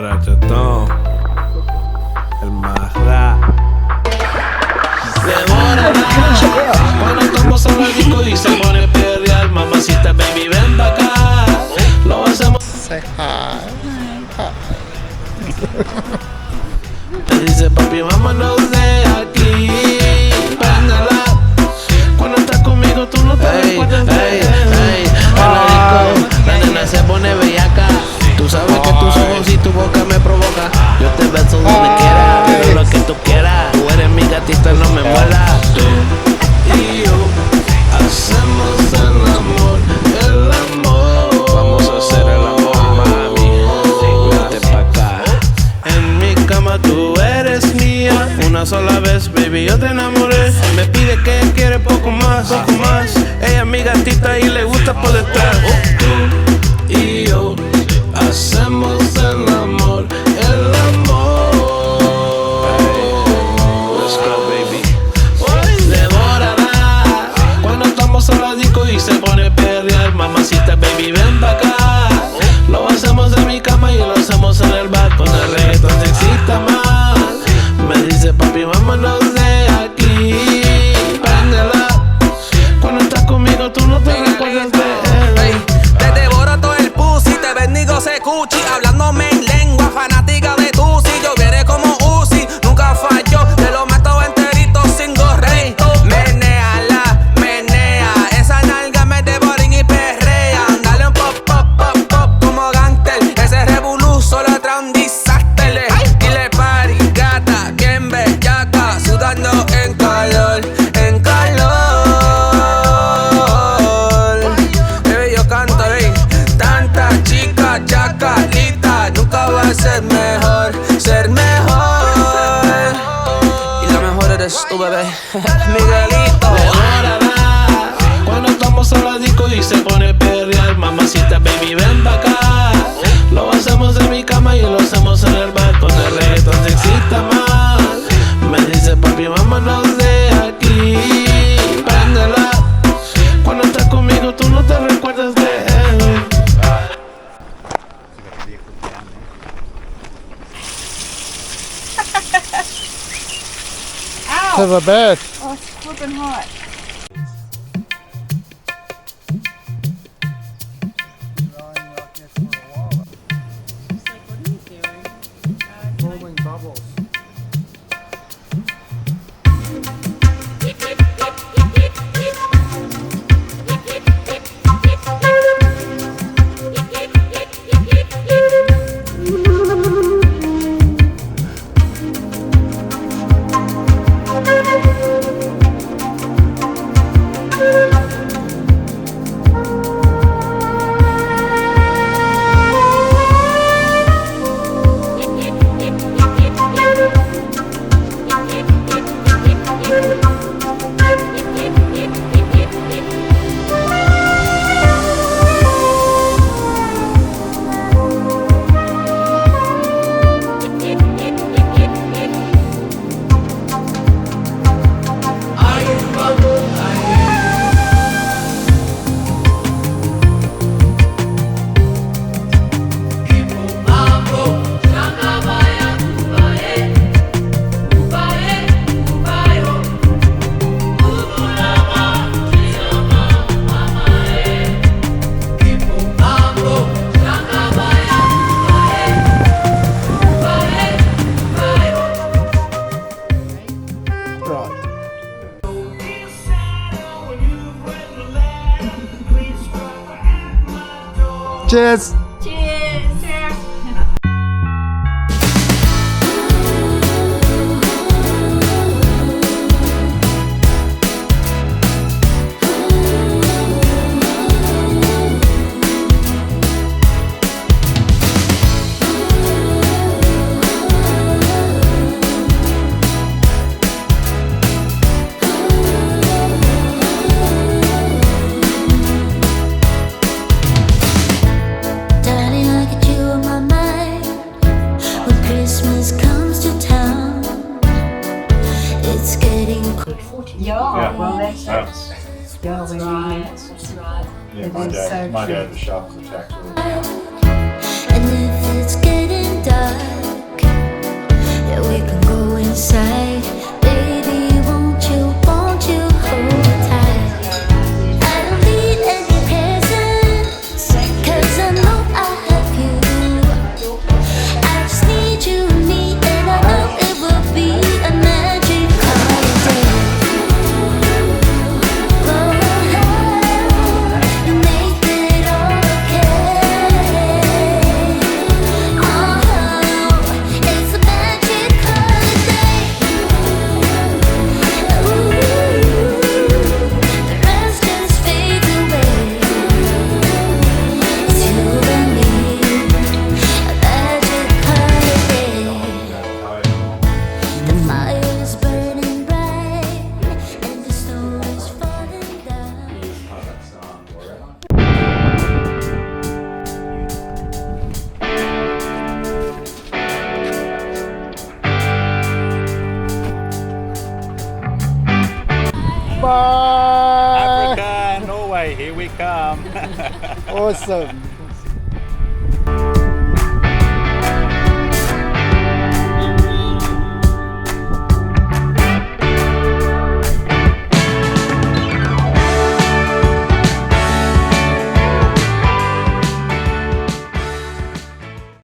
Rachetón, el más rap. Cuando estamos en la disco y se pone perrear, mamacita, baby, ven pa' acá. Lo hacemos. Say hi. Te dice papi, vámonos de aquí. Préndela. Cuando estás conmigo tú no te recuerdas de él. La nena se pone bellaca. Tú sabes que tus ojos y tu boca me provoca. Yo te beso donde quiera, pero lo que tú quieras. Tú eres mi gatita, no me muelas. Tú y yo hacemos el amor. Vamos a hacer el amor, mami. Vente pa' acá. En mi cama tú eres mía. Una sola vez, baby, yo te enamoré. Me pide que quiere poco más. Ella es mi gatita y le gusta por detrás. Tú y yo hacemos el amor, Let's go, baby. Devórala. Cuando estamos en la disco y se pone perrear, mamacita, baby, ven pa' acá. Lo hacemos en mi cama y lo hacemos en el bar. Con el reggaetón no excita más. Me dice papi, vámonos de aquí. Préndela. Cuando estás conmigo tú no te recuerdas de él. Te devoro todo el pussy, te bendigo se cuchi, hablándome en lengua, fanática de tu si yo viene como Uzi, nunca falló, es tu bebé, Miguelito. Devórala. Cuando estamos a la disco y se pone perrear, mamacita, baby, ven pa' acá. Lo hacemos en mi cama y lo hacemos en el bar. Con el reggaetón se excita más. Me dice papi, vámonos de aquí. Préndela. Cuando estás conmigo tú no te recuerdas de él. To the bed. Oh, it's flipping hot. Rolling bubbles. Cheers. Cheers. Cheers. Darling, I get you on my mind when Christmas comes to town. It's getting cold. Yeah, well, that's Yeah, when right. you That's right. It is so my true. dad, the shop was actually. And if it's getting dark, yeah, we can go inside. Baby, won't you hold tight? I don't need any presents, 'cause I know I have you. I just need you and me, and I know it will be a magic holiday. You make it all okay. Oh, it's a magic holiday. Ooh, the rest just fades away. It's you and me, a magic holiday. The fire is burning bright, and the snow is falling down. Bye. Africa, Norway, here we come. Awesome.